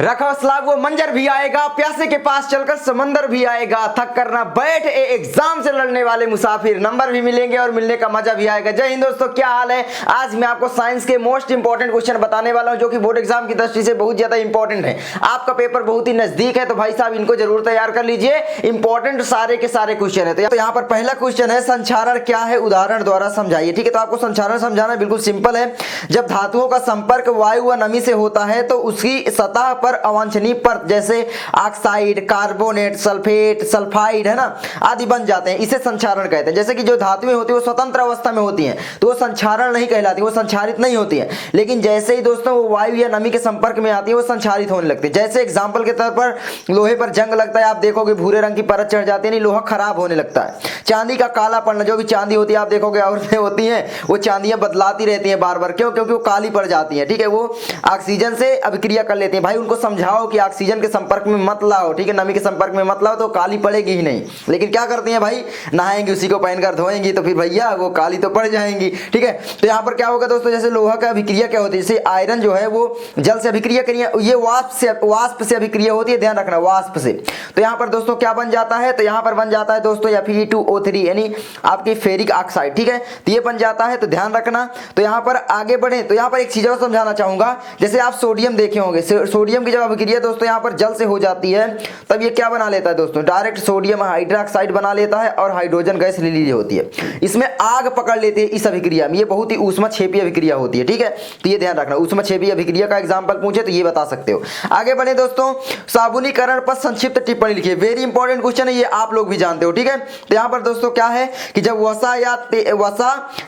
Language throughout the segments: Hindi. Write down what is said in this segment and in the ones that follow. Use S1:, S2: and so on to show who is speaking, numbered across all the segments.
S1: रखा स्लाब वो मंजर भी आएगा, प्यासे के पास चलकर समंदर भी आएगा, थक करना बैठ एग्जाम से लड़ने वाले मुसाफिर, नंबर भी मिलेंगे और मिलने का मजा भी आएगा। जय हिंद दोस्तों, क्या हाल है। आज मैं आपको साइंस के मोस्ट इंपॉर्टेंट क्वेश्चन बताने वाला हूं जो कि बोर्ड एग्जाम की दृष्टि से बहुत ज्यादा इंपॉर्टेंट है। आपका पेपर बहुत ही नजदीक है तो भाई साहब इनको जरूर तैयार कर लीजिए। इंपॉर्टेंट सारे के सारे क्वेश्चन है। तो यहाँ पर पहला क्वेश्चन है, संचारण क्या है, उदाहरण द्वारा समझाइए। ठीक है, तो आपको संचारण समझाना बिल्कुल सिंपल है। जब धातुओं का संपर्क वायु व नमी से होता है तो उसकी सतह पर अवांछनीय परत जैसे ऑक्साइड, कार्बोनेट, सल्फेट, सल्फाइड है ना आदि बन जाते हैं, इसे संचारण कहते हैं। जैसे कि जो धातुएं होती है वो स्वतंत्र अवस्था में होती हैं तो वो संचारण नहीं कहलाती, वो संचारित नहीं होती है। लेकिन जैसे ही दोस्तों वो वायु या नमी के संपर्क में आती है वो संचारित होने लगती है। जैसे एग्जाम्पल के तौर पर लोहे पर जंग लगता है, आप देखोगे भूरे रंग की परत चढ़ जाती है, नहीं लोहा खराब होने लगता है। चांदी का काला पड़ना, जो भी चांदी होती है आप देखोगे औरतें होती हैं वो चांदियां बदलाती रहती हैं बार बार, क्यों? क्योंकि वो काली पड़ जाती है। ठीक है, वो ऑक्सीजन से अभिक्रिया कर लेती हैं। भाई उनको समझाओ कि ऑक्सीजन के संपर्क में मत लाओ, ठीक है, नमी के संपर्क में मत लाओ तो काली पड़ेगी ही नहीं। लेकिन क्या करती हैं भाई, नहाएंगी, उसी को पहनकर धोएंगी तो फिर भैया वो काली तो पड़ जाएंगी। ठीक है, तो यहाँ पर क्या होगा दोस्तों, जैसे लोहा का अभिक्रिया क्या होती है, जैसे आयरन जो है वो जल से अभिक्रिया करिए, ये वाष्प से अभिक्रिया होती है, ध्यान रखना वाष्प से। तो यहाँ पर दोस्तों क्या बन जाता है, तो यहाँ पर बन जाता है दोस्तों Fe2O3 यानी आपकी फेरिक ऑक्साइड। ठीक है, तो ये बन जाता है, तो ध्यान रखना। तो यहाँ पर आगे बढ़े तो यहाँ पर एक चीज और समझाना चाहूंगा। जैसे आप सोडियम देखे होंगे, सोडियम की जब अभिक्रिया दोस्तों यहाँ पर जल से हो जाती है तब ये क्या बना लेता है दोस्तों, डायरेक्ट सोडियम हाइड्रोक्साइड बना लेता है और हाइड्रोजन गैस रिलीज होती है। इसमें आग पकड़ लेती है इस अभिक्रिया में, ये बहुत ही ऊष्मक्षेपी अभिक्रिया होती है। ठीक है, तो ये ध्यान रखना, ऊष्मक्षेपी अभिक्रिया का एग्जाम्पल पूछे तो ये बता सकते हो। आगे बढ़े दोस्तों, साबुनीकरण पर संक्षिप्त टिप्पणी लिखिए। वेरी इंपॉर्टेंट क्वेश्चन है, ये आप लोग भी जानते हो। ठीक है, तो यहाँ पर दोस्तों क्या है कि जब वसा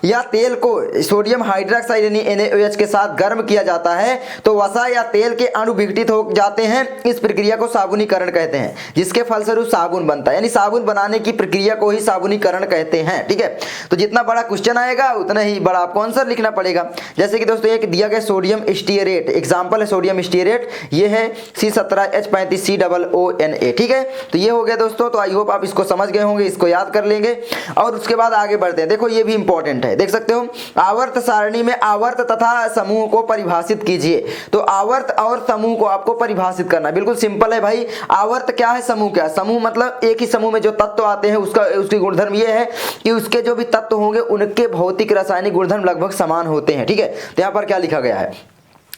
S1: या तेल को सोडियम हाइड्रोक्साइड यानी NaOH के साथ गर्म किया जाता है तो वसा या तेल के अणु विघटित हो जाते हैं। इस प्रक्रिया को साबुनीकरण कहते हैं, जिसके फलस्वरूप साबुन बनता है, यानी साबुन बनाने की प्रक्रिया को ही साबुनीकरण कहते हैं। ठीक है, तो जितना बड़ा क्वेश्चन आएगा उतना ही बड़ा आपको आंसर लिखना पड़ेगा। जैसे कि दोस्तों एक दिया गया सोडियम स्टीयरेट, एग्जांपल है सोडियम स्टीयरेट, ये है C17H35COONA। ठीक है, तो ये हो गया दोस्तों। तो आई होप आप इसको समझ गए होंगे, इसको याद कर लेंगे और उसके बाद आगे बढ़ते हैं। देखो ये भी इंपॉर्टेंट है, देख सकते हो। आवर्त सारणी में आवर्त तथा समूह को परिभाषित कीजिए। तो आवर्त और समूह को आपको परिभाषित करना बिल्कुल सिंपल है भाई। आवर्त क्या है, समूह क्या है। समूह मतलब एक ही समूह में जो तत्व आते हैं उसकी गुणधर्म ये है कि उसके जो भी तत्व होंगे उनके भौतिक रासायनिक गुणधर्म लगभग समान होते हैं। ठीक है, तो यहाँ पर क्या लिखा गया है,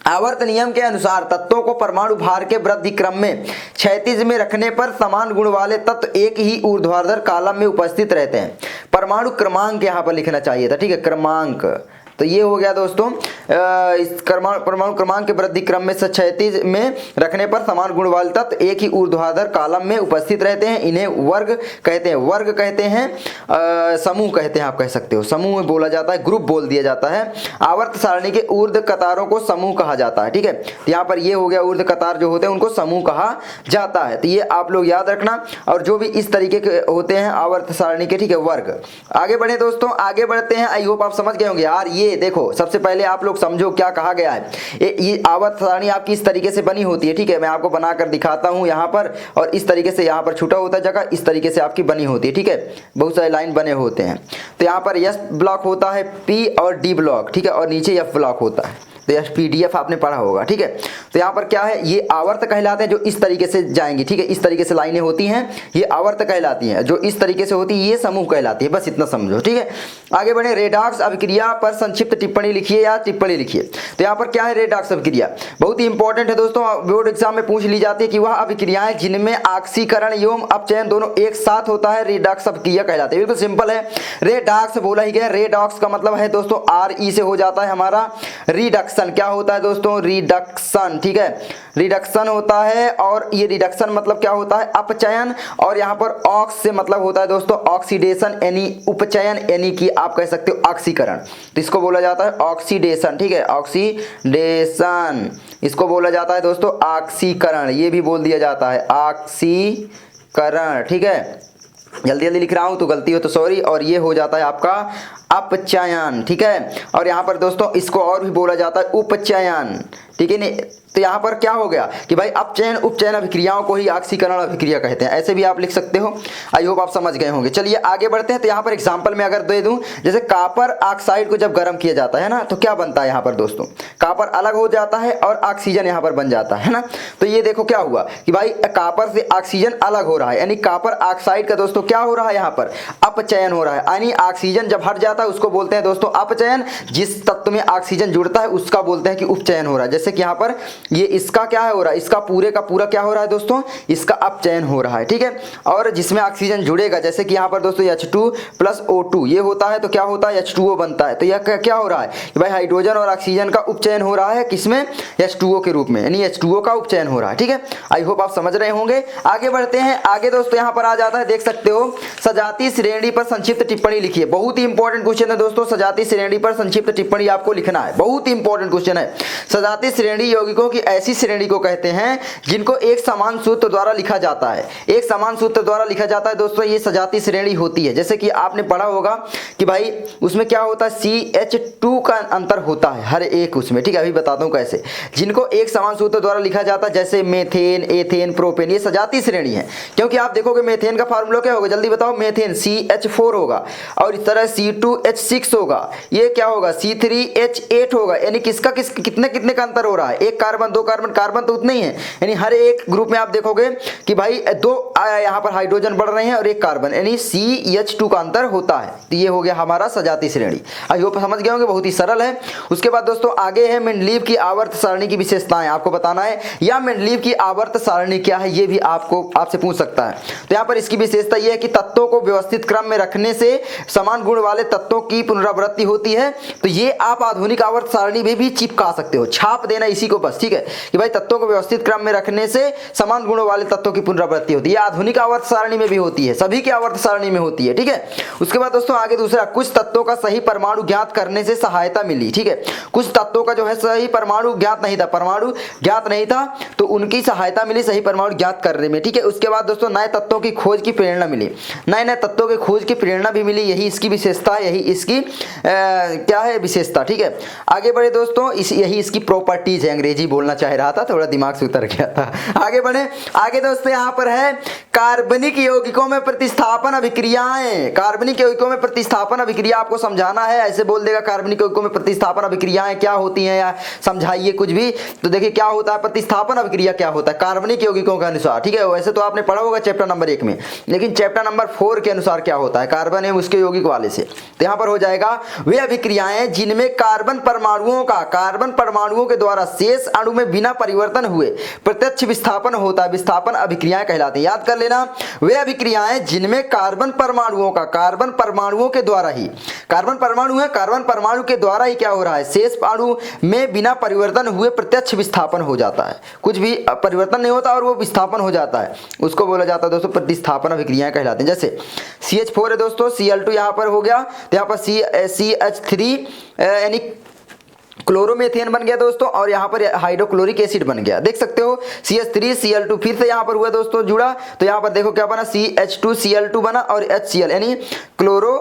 S1: आवर्त नियम के अनुसार तत्वों को परमाणु भार के वृद्धि क्रम में क्षैतिज में रखने पर समान गुण वाले तत्व एक ही ऊर्ध्वाधर कॉलम में उपस्थित रहते हैं। परमाणु क्रमांक यहाँ पर लिखना चाहिए था। ठीक है, क्रमांक, तो ये हो गया दोस्तों। इस परमाणु क्रमांक के वृद्धि क्रम में क्षैतिज में रखने पर समान गुण वाले तत्व एक ही ऊर्ध्वाधर कॉलम में उपस्थित रहते हैं। इन्हें वर्ग कहते हैं, वर्ग कहते हैं, समूह कहते हैं, आप कह सकते हो। समूह में बोला जाता है, ग्रुप बोल दिया जाता है। आवर्त सारणी के ऊर्ध्व कतारों को समूह कहा जाता है। ठीक है, तो यहाँ पर ये हो गया, ऊर्ध्व कतार जो होते हैं उनको समूह कहा जाता है। तो ये आप लोग याद रखना। और जो भी इस तरीके के होते हैं आवर्त सारणी के, ठीक है, वर्ग। आगे बढ़े दोस्तों, आगे बढ़ते हैं। आई होप आप समझ गए होंगे यार। ये देखो सबसे पहले आप लोग समझो क्या कहा गया है। ये आवर्त सारणी आपकी इस तरीके से बनी होती है। ठीक है, मैं आपको बनाकर दिखाता हूं यहाँ पर, और इस तरीके से यहाँ पर छूटा होता है जगह, इस तरीके से आपकी बनी होती है। ठीक है, बहुत सारे लाइन बने होते हैं। तो यहाँ पर S ब्लॉक होता है, P और D ब्लॉक, ठीक है, और नीचे F ब्लॉक होता है। तो यह PDF आपने पढ़ा होगा। ठीक है, तो यहाँ पर क्या है, ये आवर्त कहलाते हैं जो इस तरीके से जाएंगी। ठीक है, इस तरीके से लाइनें होती हैं, ये आवर्त कहलाती हैं। जो इस तरीके से होती है ये समूह कहलाती है। बस इतना समझो। ठीक है, आगे बढ़े। रेडॉक्स अभिक्रिया पर संक्षिप्त टिप्पणी लिखिए या टिप्पणी लिखिए। तो यहाँ पर क्या है, रेडॉक्स अभिक्रिया बहुत ही इंपॉर्टेंट है दोस्तों, बोर्ड एग्जाम में पूछ ली जाती है कि वह अभिक्रियाएं जिनमें ऑक्सीकरण एवं अपचयन दोनों एक साथ होता है रेडॉक्स अभिक्रिया कहलाती है। बिल्कुल सिंपल है, रेडॉक्स बोला ही गया। रेडॉक्स का मतलब है दोस्तों RE से हो जाता है हमारा रिडक्शन। क्या होता है दोस्तों, रिडक्शन। ठीक है, रिडक्शन होता है। और ये रिडक्शन मतलब क्या होता है, अपचयन। और यहाँ पर ऑक्स से मतलब होता है दोस्तों ऑक्सीडेशन, यानी उपचयन, यानी कि आप कह सकते हो ऑक्सीकरण। तो इसको बोला जाता है ऑक्सीडेशन। ठीक है, ऑक्सीडेशन, इसको बोला जाता है दोस्तों ऑक्सीकरण, ये भी बोल दिया जाता है ऑक्सीकरण। ठीक है, जल्दी जल्दी लिख रहा हूं तो गलती हो तो सॉरी। और ये हो जाता है आपका अपचयन। ठीक है, और यहाँ पर दोस्तों इसको और भी बोला जाता है उपचयन। ठीक है, नहीं तो यहाँ पर क्या हो गया कि भाई अपचयन उपचयन अभिक्रियाओं को ही ऑक्सीकरण अभिक्रिया कहते हैं, ऐसे भी आप लिख सकते हो। आई होप आप समझ गए होंगे। चलिए आगे बढ़ते हैं। तो यहाँ पर एग्जाम्पल में अगर दे दूं, जैसे कॉपर ऑक्साइड को जब गर्म किया जाता है ना, तो क्या बनता है यहाँ पर दोस्तों, कॉपर अलग हो जाता है और ऑक्सीजन यहाँ पर बन जाता है ना। तो ये देखो क्या हुआ कि भाई कॉपर से ऑक्सीजन अलग हो रहा है, यानी कॉपर ऑक्साइड का दोस्तों क्या हो रहा है, यहाँ पर अपचयन हो रहा है। यानी ऑक्सीजन जब हट जाता है उसको बोलते हैं दोस्तों अपचयन, जिस तत्व में ऑक्सीजन जुड़ता है उसका बोलते हैं कि उपचयन हो रहा है। जैसे कि यहाँ पर ये इसका क्या हो रहा है, इसका पूरे का पूरा क्या हो रहा है दोस्तों, इसका अपचयन हो रहा है, ठीक है। और जिसमें ऑक्सीजन जुड़ेगा, जैसे कि यहाँ पर दोस्तों H2 + O2 ये होता है, तो क्या होता है H2O बनता है। तो यह क्या हो रहा है कि भाई हाइड्रोजन और ऑक्सीजन का उपचयन हो रहा है किसमें, H2O के रूप में, यानी H2O का उपचयन हो रहा है, ठीक है। आई होप आप समझ रहे होंगे। आगे बढ़ते हैं। आगे दोस्तों यहाँ पर आ जाता है, देख सकते हो, सजातीय श्रेणी पर संक्षिप्त टिप्पणी लिखिए। बहुत ही इंपॉर्टेंट क्वेश्चन है दोस्तों, सजातीय श्रेणी पर संक्षिप्त टिप्पणी आपको लिखना है, बहुत ही इंपॉर्टेंट क्वेश्चन है। सजातीय श्रेणी यौगिकों की ऐसी श्रेणी को कहते हैं जिनको एक समान सूत्र द्वारा लिखा जाता है, एक समान सूत्र द्वारा लिखा जाता है दोस्तों, ये सजातीय श्रेणी होती है। जैसे कि आपने पढ़ा होगा कि भाई उसमें क्या होता है, CH2 का अंतर होता है हर एक उसमें, ठीक है। अभी बताता हूँ कैसे, जिनको एक समान सूत्र द्वारा लिखा जाता है, जैसे मेथेन, एथेन, प्रोपेन, ये सजातीय श्रेणी है। क्योंकि आप देखोगे मेथेन का फार्मूला क्या होगा, जल्दी बताओ, मेथेन CH4 होगा, और इस तरह C2H6 होगा, ये क्या होगा C3H8 होगा। यानी किसका कितने कितने का अंतर हो रहा है, एक कार्बन, दो कार्बन, कार्बन तो उतने ही है, यानी हर एक ग्रुप में आप देखोगे कि भाई दो यहाँ पर हाइड्रोजन बढ़ रहे हैं और एक कार्बन, यानी CH2 का अंतर होता है। तो ये हो गया हमारा सजातीय श्रेणी। आई होप समझ गए होंगे, बहुत ही सरल है। उसके बाद दोस्तों आगे है मेंडलीव की आवर्त सारणी की विशेषताएं, आपको बताना है, या मेंडलीव की आवर्त सारणी क्या है, ये भी आपसे पूछ सकता है। तो यहाँ पर इसकी विशेषता यह है कि तत्वों को व्यवस्थित क्रम में रखने से समान गुण वाले तत्वों की पुनरावृत्ति होती है। तो ये आप आधुनिक आवर्त सारणी में भी चिपका सकते हो, छाप देना इसी को बस, ठीक है, कि भाई तत्वों को व्यवस्थित क्रम में रखने से समान गुणों वाले तत्वों की पुनरावृत्ति होती है। आधुनिक आवर्त सारणी में भी होती है, सभी की आवर्त सारणी में होती है, ठीक है। उसके बाद दोस्तों आगे दूसरा, कुछ तत्वों का सही परमाणु ज्ञात करने से सहायता मिली, ठीक है। कुछ तत्वों का जो है सही परमाणु ज्ञात नहीं था, परमाणु ज्ञात नहीं था, तो उनकी सहायता मिली सही परमाणु ज्ञात करने में, ठीक है। उसके बाद दोस्तों नए तत्वों की खोज की प्रेरणा मिली, नए नए तत्वों की खोज की प्रेरणा भी मिली, यही इसकी विशेषता है, यही इसकी क्या है विशेषता, ठीक है। आगे बढ़े दोस्तों, यही इसकी प्रॉपर्टीज है, अंग्रेजी बोलना चाह रहा था, थोड़ा दिमाग से उतर गया था। आगे बढ़े। आगे दोस्तों यहाँ पर है कार्बनिक यौगिकों में प्रतिस्थापन अभिक्रियाएं। कार्बनिक यौगिकों में प्रतिस्थापन अभिक्रिया आपको समझाना है, ऐसे बोल देगा कार्बनिक यौगिकों में प्रतिस्थापन अभिक्रियाएं क्या होती हैं, या समझाइए कुछ भी। तो देखिए क्या होता है, प्रतिस्थापन अभिक्रिया क्या होता है कार्बनिक यौगिकों के अनुसार, ठीक है। वैसे तो आपने पढ़ा होगा चैप्टर नंबर 1 में, लेकिन चैप्टर नंबर 4 के अनुसार क्या होता है कार्बन एवं उसके यौगिक वाले से। तो यहाँ पर हो जाएगा वे अभिक्रियाएं जिनमें कार्बन परमाणुओं के द्वारा शेष अणु में बिना परिवर्तन हुए प्रत्यक्ष विस्थापन होता है, विस्थापन अभिक्रियाएं कहलाती हैं। याद कर लेना, वे अभिक्रियाएं जिनमें कार्बन परमाणुओं के द्वारा ही, कार्बन परमाणु है, कार्बन परमाणु के द्वारा ही क्या हो रहा है, शेष अणु में बिना परिवर्तन हुए प्रत्यक्ष विस्थापन हो जाता है, कुछ भी परिवर्तन नहीं होता और वो विस्थापन हो जाता है, उसको बोला जाता है दोस्तों प्रतिस्थापन अभिक्रियाएं कहलाती हैं। जैसे CH4 है दोस्तों, Cl2 यहाँ पर हो गया, तो यहाँ पर CH3 यानी क्लोरोमेथेन बन गया दोस्तों, और यहाँ पर हाइड्रोक्लोरिक एसिड बन गया, देख सकते हो। CH3 Cl2 फिर से यहाँ पर हुआ दोस्तों जुड़ा, तो यहाँ पर देखो क्या बना, CH2 Cl2 बना और HCl, यानी क्लोरो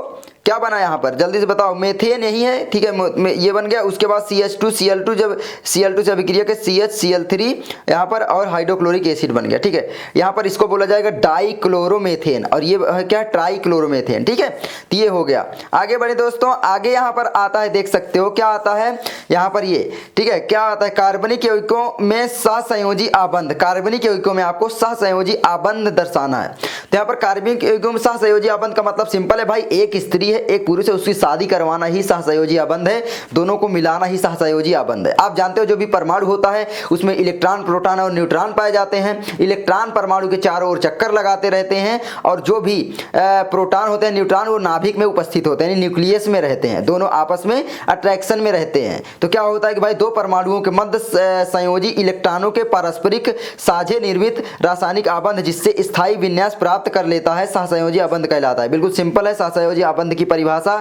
S1: क्या बना यहाँ पर, जल्दी से बताओ, मेथेन यही है, ठीक है, ये बन गया। उसके बाद CH2 Cl2, जब Cl2 से अभिक्रिया के CH Cl3 यहाँ पर और हाइड्रोक्लोरिक एसिड बन गया, ठीक है। यहाँ पर इसको बोला जाएगा डाइक्लोरोमेथेन, और ये है क्या, ट्राइक्लोरोमेथेन, ठीक है। तो ये हो गया। आगे बढ़े दोस्तों, आगे यहाँ पर आता है, देख सकते हो क्या आता है यहाँ पर ये, ठीक है, क्या आता है, कार्बनिक यौगिकों में सहसंयोजी आबंध, कार्बनिक यौगिकों में आपको सहसंयोजी आबंध दर्शाना है। तो यहाँ पर कार्बनिक यौगिकों में सहसंयोजी आबंध का मतलब सिंपल है भाई, एक स्त्री एक पुरुष है, उसकी शादी करवाना ही सहसंयोजी आबंध है, दोनों को मिलाना ही सहसंयोजी आबंध है। आप जानते हो जो भी परमाणु होता है उसमें इलेक्ट्रॉन, प्रोटॉन और न्यूट्रॉन पाए जाते हैं। इलेक्ट्रॉन परमाणु के चारों ओर चक्कर लगाते रहते हैं, और जो भी प्रोटॉन होते हैं, न्यूट्रॉन, वो नाभिक में उपस्थित होते हैं, न्यूक्लियस में रहते हैं, दोनों आपस में अट्रैक्शन में रहते हैं। तो क्या होता है कि भाई दो परमाणुओं के मध्य संयोजी इलेक्ट्रॉनों के पारस्परिक साझे निर्मित रासायनिक आबंध जिससे स्थायी विन्यास प्राप्त कर लेता है, सहसंयोजी आबंध कहलाता है। बिल्कुल सिंपल है सहसंयोजी आबंध की परिभाषा,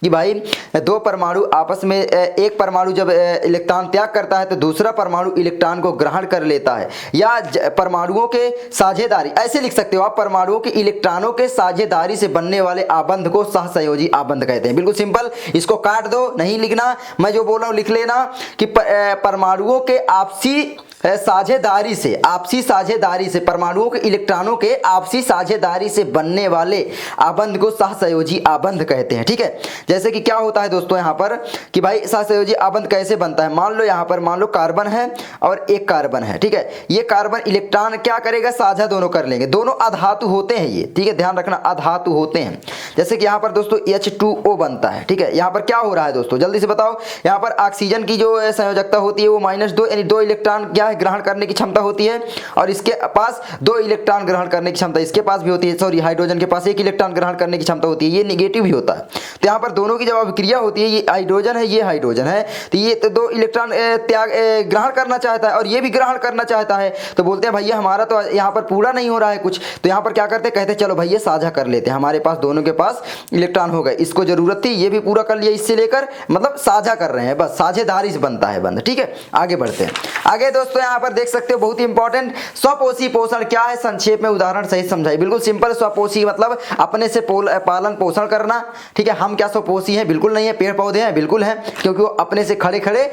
S1: कि भाई दो परमाणु आपस में, एक परमाणु जब इलेक्ट्रॉन त्याग करता है तो दूसरा परमाणु इलेक्ट्रॉन को ग्रहण कर लेता है, या परमाणुओं के साझेदारी, ऐसे लिख सकते हो आप, परमाणुओं के इलेक्ट्रॉनों के साझेदारी से बनने वाले आबंध को सहसंयोजी आबंध कहते हैं। बिल्कुल सिंपल, इसको काट दो, नहीं लिखना, मैं जो बोल रहा हूं लिख लेना, कि परमाणुओं के आपसी साझेदारी से, आपसी साझेदारी से, परमाणुओं के इलेक्ट्रॉनों के आपसी साझेदारी से बनने वाले आबंध को सहसंयोजी आबंध कहते हैं। ठीक है, जैसे कि क्या होता है दोस्तों यहाँ पर कि भाई सहसंयोजी आबंध कैसे बनता है। मान लो यहाँ पर मान लो कार्बन है और एक कार्बन है। ठीक है, ये कार्बन इलेक्ट्रॉन क्या करेगा, साझा दोनों कर लेंगे, दोनों अधातु होते हैं ये। ठीक है, ध्यान रखना अधातु होते हैं। जैसे कि यहाँ पर दोस्तों H2O बनता है। ठीक है, यहाँ पर क्या हो रहा है दोस्तों, जल्दी से बताओ। यहाँ पर ऑक्सीजन की जो संयोजकता होती है वो -2, यानी 2 इलेक्ट्रॉन क्या है ग्रहण करने की क्षमता होती है, और इसके पास 2 इलेक्ट्रॉन ग्रहण करने की क्षमता इसके पास भी होती है। सॉरी, हाइड्रोजन के पास 1 इलेक्ट्रॉन ग्रहण करने की क्षमता होती है, ये नेगेटिव भी होता है। तो यहाँ पर दोनों की जब अभिक्रिया होती है, ये हाइड्रोजन है, ये हाइड्रोजन है, तो ये तो 2 इलेक्ट्रॉन त्याग ग्रहण करना चाहता है और ये भी ग्रहण करना चाहता है। तो बोलते हैं भैया हमारा तो यहाँ पर पूरा नहीं हो रहा है कुछ, तो यहाँ पर क्या करते हैं, कहते हैं चलो भैया साझा कर लेते हैं, हमारे पास दोनों के पास इलेक्ट्रॉन हो गए, इसको जरूरत थी ये भी पूरा कर लिया इससे लेकर, मतलब साझा कर रहे हैं, बस साझेदारी से बनता है बंध। ठीक है, आगे बढ़ते हैं। आगे दोस्तों यहाँ पर देख सकते हो बहुत ही इंपॉर्टेंट, स्वपोषी पोषण क्या है, संक्षेप में उदाहरण सहित समझाइए। बिल्कुल सिंपल, स्वपोषी मतलब अपने से पालन पोषण करना। ठीक है, हम क्या स्वपोषी हैं, बिल्कुल नहीं है, पेड़ पौधे हैं, बिल्कुल हैं, क्योंकि वो अपने से खड़े खड़े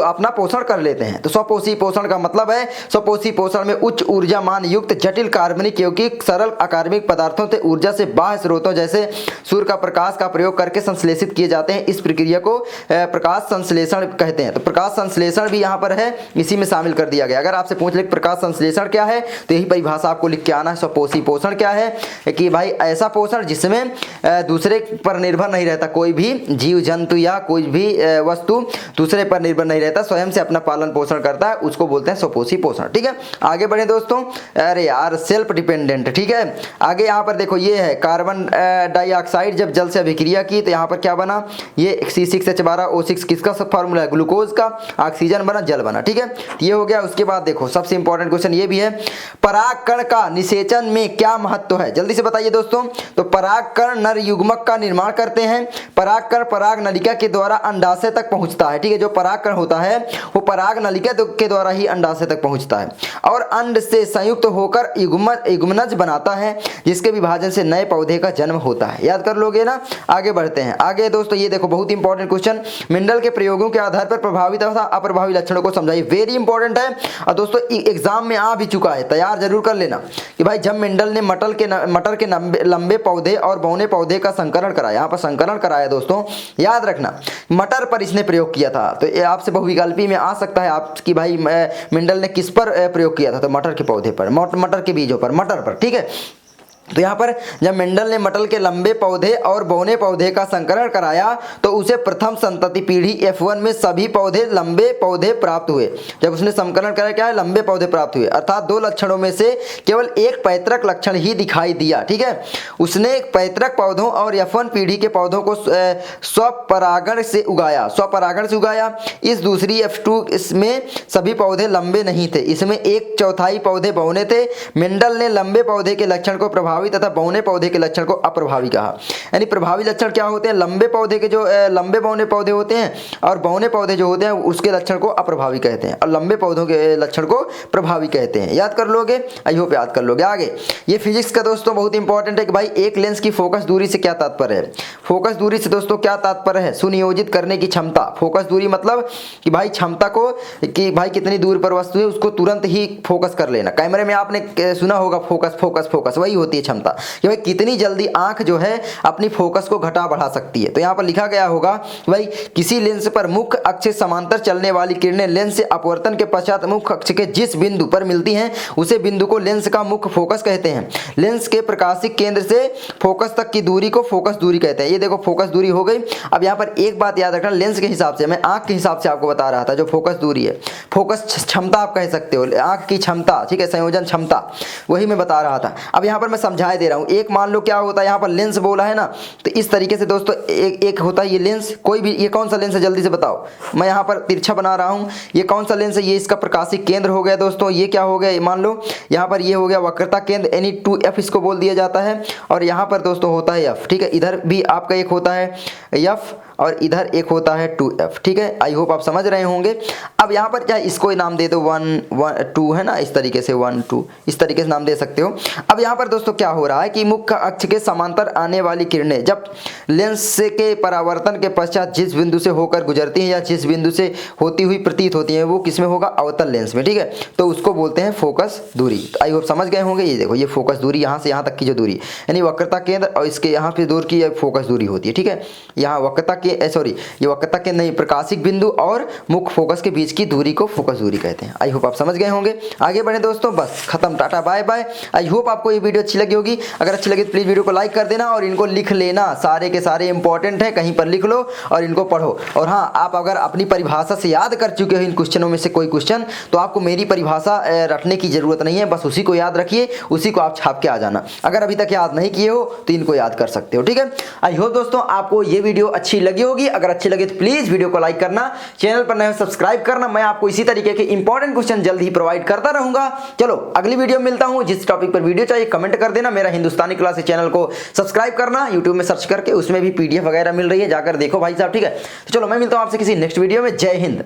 S1: अपना पोषण कर लेते हैं। तो स्वपोषी पोषण का मतलब है, स्वपोषी पोषण में उच्च ऊर्जा मान युक्त जटिल कार्बनिक यौगिक सरल अकार्बनिक पदार्थों से ऊर्जा से बाह्य स्रोतों जैसे सूर्य का प्रकाश का प्रयोग करके संश्लेषित किए जाते हैं। इस प्रक्रिया को प्रकाश संश्लेषण कहते हैं। तो प्रकाश संश्लेषण भी यहाँ पर है, इसी में शामिल कर दिया गया। अगर आपसे पूछ ले प्रकाश संश्लेषण क्या है, तो यही परिभाषा आपको लिख के आना है। स्वपोषी पोषण क्या है कि भाई ऐसा पोषण जिसमें दूसरे पर निर्भर नहीं रहता, कोई भी जीव जंतु या कोई भी वस्तु दूसरे पर निर्भर नहीं रहता, स्वयं से अपना पालन पोषण करता है, उसको बोलते हैं स्वपोषी पोषण। ठीक है, आगे बढ़े दोस्तों। अरे यार, सेल्फ डिपेंडेंट। ठीक है, आगे यहाँ पर देखो ये है कार्बन डाइऑक्साइड जब जल से अभिक्रिया की तो यहाँ पर क्या बना, ये C6H12O6 किसका सब फार्मूला है, ग्लूकोज का, ऑक्सीजन बना, जल बना। ठीक है, ये हो गया। उसके बाद देखो सबसे इंपॉर्टेंट क्वेश्चन ये भी है, परागकण का निषेचन में क्या महत्व है, जल्दी से बताइए दोस्तों। तो परागकण नर युग्मक का निर्माण करते हैं, परागकण पराग नलिका के द्वारा अंडाशय तक पहुंचता है। ठीक है, जो परागकण होता है वो पराग नलिका के द्वारा ही अंडाशय तक पहुंचता है और अंड से संयुक्त होकर युग्मनज बनाता है, जिसके विभाजन से नए पौधे का जन्म होता है। याद कर लोगे ना। आगे बढ़ते हैं। आगे दोस्तों ये देखो बहुत इंपॉर्टेंट क्वेश्चन, मेंडल के प्रयोगों के आधार पर प्रभावी तथा अप्रभावी लक्षणों को समझाइए। वेरी इंपॉर्टेंट है और दोस्तों एग्जाम में आ भी चुका है, तैयार जरूर कर लेना कि भाई जब मेंडल ने मटर के लंबे पौधे और बौने पौधे का संकरण कराया, यहाँ पर संकरण कराया दोस्तों, याद रखना मटर पर इसने प्रयोग किया था। तो ये आपसे बहुविकल्पी में आ सकता है आप कि भाई मेंडल ने किस पर प्रयोग किया था, तो मटर के पौधे पर, मटर के बीजों पर, मटर पर। ठीक है, तो यहाँ पर जब मेंडल ने मटर के लंबे पौधे और बौने पौधे का संकरण कराया तो उसे प्रथम संतति पीढ़ी F1 में सभी पौधे लंबे पौधे प्राप्त हुए। जब उसने संकलन कराया क्या है, लंबे पौधे प्राप्त हुए, अर्थात 2 लक्षणों में से केवल एक पैतृक लक्षण ही दिखाई दिया। ठीक है, उसने पैतृक पौधों और F1 पीढ़ी के पौधों को स्वपरागण से उगाया। इस दूसरी F2 इसमें सभी पौधे लंबे नहीं थे, इसमें 1/4 पौधे बौने थे। मेंडल ने लंबे पौधे के लक्षण को प्रभावी तथा बौने पौधे के लक्षण को अप्रभावी कहा। यानी प्रभावी लक्षण क्या होते हैं, लंबे पौधे के जो लंबे बौने पौधे होते हैं और बौने पौधे जो होते हैं उसके लक्षण को अप्रभावी कहते हैं और लंबे पौधों के लक्षण को प्रभावी कहते हैं। याद कर लोगे, आई होप याद कर लोगे। आगे ये फिजिक्स का दोस्तों बहुत इंपॉर्टेंट है कि भाई एक लेंस की फोकस दूरी से क्या तात्पर्य है। फोकस दूरी से दोस्तों क्या तात्पर्य है, सुनियोजित करने की क्षमता। फोकस दूरी मतलब कि भाई क्षमता को, कि भाई कितनी दूर पर वस्तु है उसको तुरंत ही फोकस कर लेना। कैमरे में आपने सुना होगा फोकस फोकस फोकस, वही होती है क्षमता कि भाई कितनी जल्दी आंख जो है अपनी फोकस को घटा बढ़ा सकती है। तो यहाँ पर लिखा गया होगा भाई किसी लेंस पर मुख्य अक्ष से समांतर चलने वाली किरणें लेंस से अपवर्तन के पश्चात मुख्य अक्ष के जिस बिंदु पर मिलती हैं उसे बिंदु को लेंस का मुख्य फोकस कहते हैं। लेंस के प्रकाशिक केंद्र से फोकस तक की दूरी को फोकस दूरी कहते हैं। ये देखो फोकस दूरी हो गई। अब यहाँ पर एक बात याद रखना, लेंस के हिसाब से, मैं आंख के हिसाब से आपको बता रहा था, जो फोकस दूरी है, फोकस क्षमता आप कह सकते हो, आंख की क्षमता, ठीक है, संयोजन क्षमता, वही मैं बता रहा था। अब यहाँ पर मैं समझा दे रहा हूँ। एक मान लो क्या होता है, यहाँ पर लेंस बोला है ना, तो इस तरीके से दोस्तों एक होता है ये लेंस, कोई भी, ये कौन सा लेंस है जल्दी से बताओ, मैं यहाँ पर तिरछा बना रहा हूँ, ये कौन सा लेंस है, ये इसका प्रकाशिक केंद्र हो गया दोस्तों। ये क्या हो गया, मान लो यहाँ पर ये हो गया वक्रता केंद्र, यानी 2F इसको बोल दिया जाता है। और यहाँ पर दोस्तों होता है F, ठीक है, इधर भी आपका एक होता है F और इधर एक होता है 2f। ठीक है, आई होप आप समझ रहे होंगे। अब यहाँ पर क्या इसको नाम दे दो 1 2 है ना, इस तरीके से 1 2 इस तरीके से नाम दे सकते हो। अब यहाँ पर दोस्तों क्या हो रहा है कि मुख्य अक्ष के समांतर आने वाली किरणें जब लेंस के परावर्तन के पश्चात जिस बिंदु से होकर गुजरती हैं या जिस बिंदु से होती हुई प्रतीत होती हैं वो किसमें होगा, अवतल लेंस में। ठीक है, तो उसको बोलते हैं फोकस दूरी। तो आई होप समझ गए होंगे। ये देखो, ये फोकस दूरी यहाँ से यहाँ तक की जो दूरी यानी वक्रता केंद्र और इसके यहाँ पे दूर की फोकस दूरी होती है। ठीक है, यहाँ वक्रता के सॉरी ये वक्रता के नहीं, प्रकाशिक बिंदु और मुख्य फोकस के बीच की दूरी को फोकस दूरी कहते हैं। आई होप आप समझ गए होंगे। आगे बढ़े दोस्तों, बस खत्म, tata bye bye. I hope आपको ये वीडियो अच्छी लगी होगी। अगर अच्छी लगी तो प्लीज वीडियो को लाइक कर देना और इनको लिख लेना, सारे के सारे इंपॉर्टेंट है, कहीं पर लिख लो और इनको पढ़ो। और हाँ, आप अगर अपनी परिभाषा से याद कर चुके हो इन क्वेश्चनों में से कोई क्वेश्चन, तो आपको मेरी परिभाषा रटने की जरूरत नहीं है, बस उसी को याद रखिए, उसी को आप छाप के आ जाना। अगर अभी तक याद नहीं किए हो तो इनको याद कर सकते हो। ठीक है, आई होप दोस्तों आपको ये वीडियो अच्छी लगी होगी। अगर अच्छी लगी तो प्लीज वीडियो को लाइक करना, चैनल पर नए हो सब्सक्राइब करना। मैं आपको इसी तरीके के इंपॉर्टेंट क्वेश्चन जल्द ही प्रोवाइड करता रहूंगा। चलो अगली वीडियो में मिलता हूं। जिस टॉपिक पर वीडियो चाहिए कमेंट कर देना। मेरा हिंदुस्तानी क्लासेस चैनल को सब्सक्राइब करना, यूट्यूब में सर्च करके, उसमें भी PDF वगैरह मिल रही है, जाकर देखो भाई साहब। ठीक है, तो चलो मैं मिलता हूं आपसे किसी नेक्स्ट वीडियो में। जय हिंद।